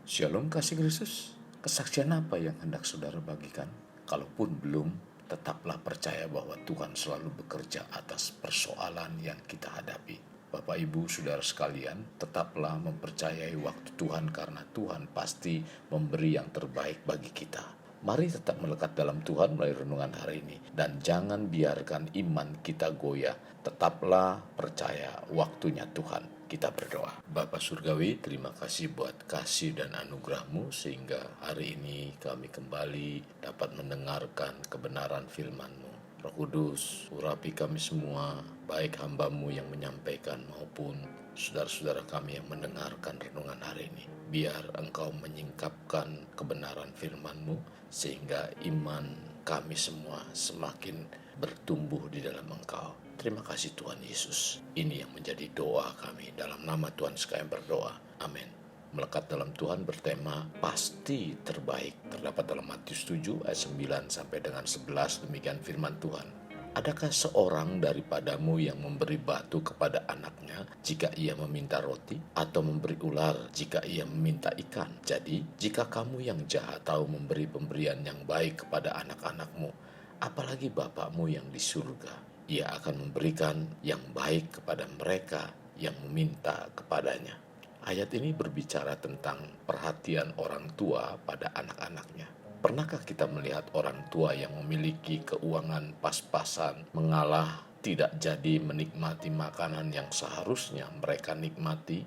Shalom kasih Kristus. Kesaksian apa yang hendak saudara bagikan? Kalaupun belum, tetaplah percaya bahwa Tuhan selalu bekerja atas persoalan yang kita hadapi. Bapak Ibu saudara sekalian, tetaplah mempercayai waktu Tuhan karena Tuhan pasti memberi yang terbaik bagi kita. Mari tetap melekat dalam Tuhan melalui renungan hari ini. Dan jangan biarkan iman kita goyah. Tetaplah percaya waktunya Tuhan. Kita berdoa. Bapa Surgawi, terima kasih buat kasih dan anugerah-Mu sehingga hari ini kami kembali dapat mendengarkan kebenaran firman-Mu. Roh Kudus, urapi kami semua, baik hamba-Mu yang menyampaikan maupun saudara-saudara kami yang mendengarkan renungan hari ini. Biar Engkau menyingkapkan kebenaran firman-Mu sehingga iman kami semua semakin bertumbuh di dalam Engkau. Terima kasih Tuhan Yesus. Ini yang menjadi doa kami. Dalam nama Tuhan sekalian berdoa. Amin. Melekat dalam Tuhan bertema pasti terbaik. Terdapat dalam Matius 7 ayat 9 sampai dengan 11. Demikian firman Tuhan. Adakah seorang daripadamu yang memberi batu kepada anaknya jika ia meminta roti, atau memberi ular jika ia meminta ikan? Jadi, jika kamu yang jahat tahu memberi pemberian yang baik kepada anak-anakmu, apalagi Bapakmu yang di surga, Ia akan memberikan yang baik kepada mereka yang meminta kepadanya. Ayat ini berbicara tentang perhatian orang tua pada anak-anaknya. Pernahkah kita melihat orang tua yang memiliki keuangan pas-pasan mengalah tidak jadi menikmati makanan yang seharusnya mereka nikmati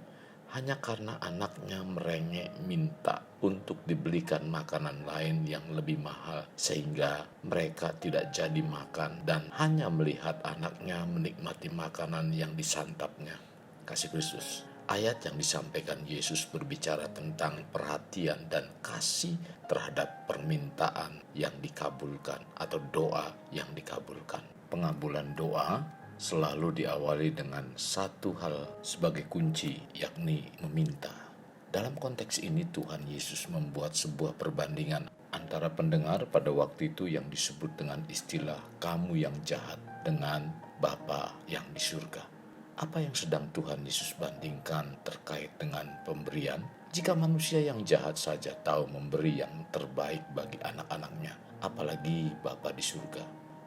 hanya karena anaknya merengek minta untuk dibelikan makanan lain yang lebih mahal sehingga mereka tidak jadi makan dan hanya melihat anaknya menikmati makanan yang disantapnya? Kasih Kristus. Ayat yang disampaikan Yesus berbicara tentang perhatian dan kasih terhadap permintaan yang dikabulkan atau doa yang dikabulkan. Pengabulan doa selalu diawali dengan satu hal sebagai kunci, yakni meminta. Dalam konteks ini Tuhan Yesus membuat sebuah perbandingan antara pendengar pada waktu itu yang disebut dengan istilah kamu yang jahat dengan Bapa yang di surga. Apa yang sedang Tuhan Yesus bandingkan terkait dengan pemberian? Jika manusia yang jahat saja tahu memberi yang terbaik bagi anak-anaknya, apalagi Bapa di surga.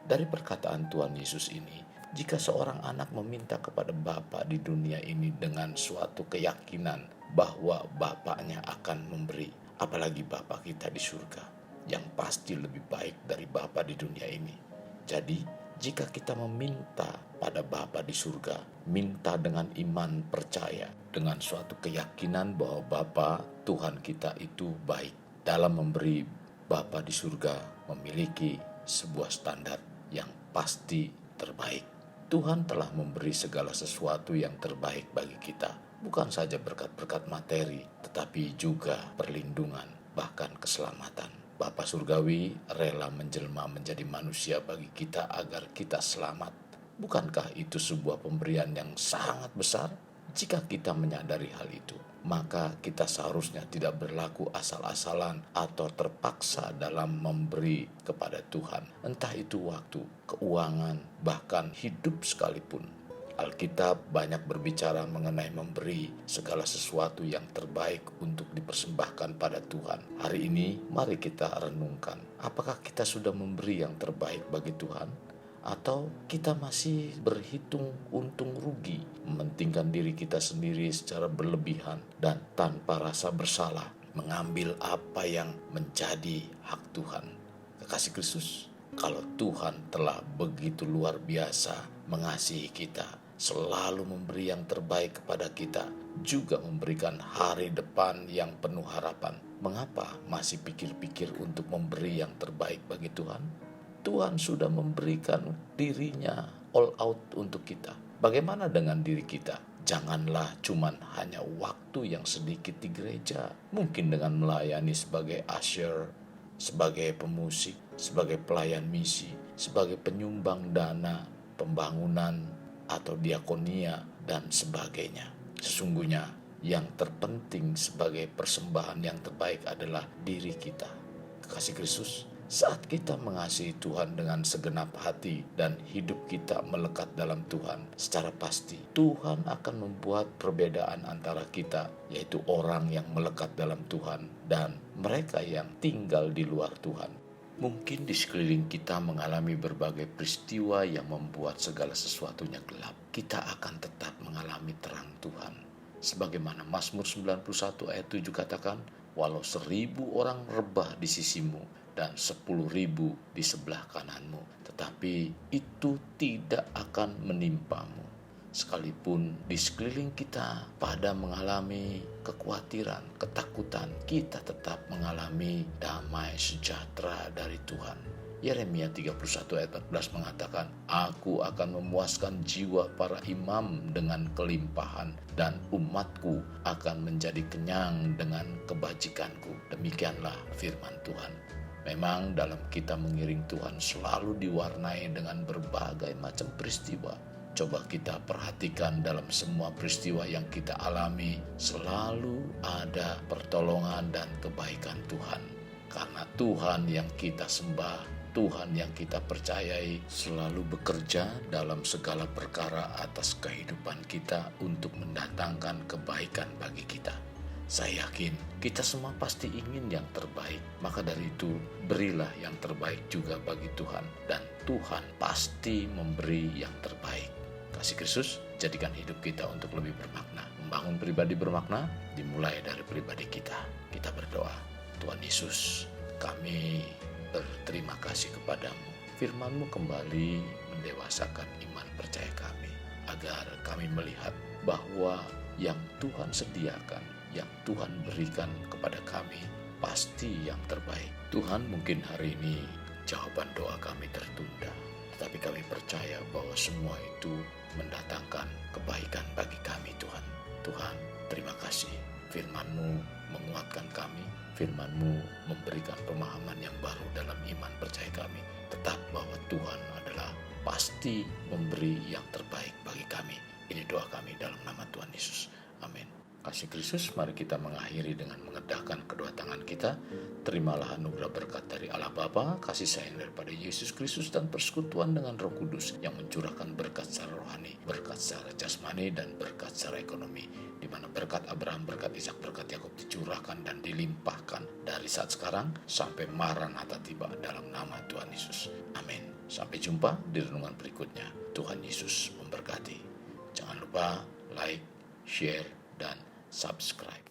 Dari perkataan Tuhan Yesus ini, jika seorang anak meminta kepada Bapa di dunia ini dengan suatu keyakinan bahwa Bapaknya akan memberi, apalagi Bapa kita di surga, yang pasti lebih baik dari Bapa di dunia ini. Jadi, jika kita meminta pada Bapa di surga, minta dengan iman percaya, dengan suatu keyakinan bahwa Bapa Tuhan kita itu baik. Dalam memberi, Bapa di surga memiliki sebuah standar yang pasti terbaik. Tuhan telah memberi segala sesuatu yang terbaik bagi kita. Bukan saja berkat-berkat materi, tetapi juga perlindungan, bahkan keselamatan. Bapa Surgawi rela menjelma menjadi manusia bagi kita agar kita selamat. Bukankah itu sebuah pemberian yang sangat besar? Jika kita menyadari hal itu, maka kita seharusnya tidak berlaku asal-asalan atau terpaksa dalam memberi kepada Tuhan. Entah itu waktu, keuangan, bahkan hidup sekalipun. Alkitab banyak berbicara mengenai memberi segala sesuatu yang terbaik untuk dipersembahkan pada Tuhan. Hari ini mari kita renungkan, apakah kita sudah memberi yang terbaik bagi Tuhan? Atau kita masih berhitung untung rugi, mementingkan diri kita sendiri secara berlebihan dan tanpa rasa bersalah, mengambil apa yang menjadi hak Tuhan. Kekasih Kristus, kalau Tuhan telah begitu luar biasa mengasihi kita, selalu memberi yang terbaik kepada kita, juga memberikan hari depan yang penuh harapan, mengapa masih pikir-pikir untuk memberi yang terbaik bagi Tuhan? Tuhan sudah memberikan dirinya all out untuk kita. Bagaimana dengan diri kita? Janganlah cuman hanya waktu yang sedikit di gereja. Mungkin dengan melayani sebagai usher, sebagai pemusik, sebagai pelayan misi, sebagai penyumbang dana, pembangunan, atau diakonia, dan sebagainya. Sesungguhnya yang terpenting sebagai persembahan yang terbaik adalah diri kita. Kasih Kristus, Saat kita mengasihi Tuhan dengan segenap hati dan hidup kita melekat dalam Tuhan, secara pasti Tuhan akan membuat perbedaan antara kita, yaitu orang yang melekat dalam Tuhan dan mereka yang tinggal di luar Tuhan. Mungkin di sekeliling kita mengalami berbagai peristiwa yang membuat segala sesuatunya gelap. Kita akan tetap mengalami terang Tuhan. Sebagaimana Mazmur 91 ayat 7 katakan, walau 1.000 orang rebah di sisimu dan 10.000 di sebelah kananmu, tetapi itu tidak akan menimpamu. Sekalipun di sekeliling kita pada mengalami kekhawatiran, ketakutan, kita tetap mengalami damai sejahtera dari Tuhan. Yeremia 31 ayat 14 mengatakan, aku akan memuaskan jiwa para imam dengan kelimpahan dan umatku akan menjadi kenyang dengan kebajikanku. Demikianlah firman Tuhan. Memang dalam kita mengiring Tuhan selalu diwarnai dengan berbagai macam peristiwa. Coba kita perhatikan dalam semua peristiwa yang kita alami, selalu ada pertolongan dan kebaikan Tuhan. Karena Tuhan yang kita sembah, Tuhan yang kita percayai selalu bekerja dalam segala perkara atas kehidupan kita untuk mendatangkan kebaikan bagi kita. Saya yakin kita semua pasti ingin yang terbaik. Maka dari itu berilah yang terbaik juga bagi Tuhan. Dan Tuhan pasti memberi yang terbaik. Kasih Kristus jadikan hidup kita untuk lebih bermakna. Membangun pribadi bermakna dimulai dari pribadi kita. Kita berdoa. Tuhan Yesus, kami berterima kasih kepadamu. Firman-Mu kembali mendewasakan iman percaya kami. Agar kami melihat bahwa yang Tuhan sediakan, yang Tuhan berikan kepada kami pasti yang terbaik. Tuhan, mungkin hari ini jawaban doa kami tertunda, tetapi kami percaya bahwa semua itu mendatangkan kebaikan bagi kami Tuhan. Tuhan, terima kasih. Firman-Mu menguatkan kami, Firman-Mu memberikan pemahaman yang baru dalam iman percaya kami. Tetap bahwa Tuhan adalah pasti memberi yang terbaik bagi kami. Ini doa kami dalam nama Tuhan Yesus. Amin. Kasih Kristus, mari kita mengakhiri dengan mengedahkan kedua tangan kita. Terimalah anugerah berkat dari Allah Bapa, kasih sayang daripada Yesus Kristus, dan persekutuan dengan Roh Kudus yang mencurahkan berkat secara rohani, berkat secara jasmani, dan berkat secara ekonomi. Di mana berkat Abraham, berkat Ishak, berkat Yakub dicurahkan dan dilimpahkan dari saat sekarang sampai Maranatha tiba dalam nama Tuhan Yesus. Amin. Sampai jumpa di renungan berikutnya. Tuhan Yesus memberkati. Jangan lupa like, share, dan subscribe.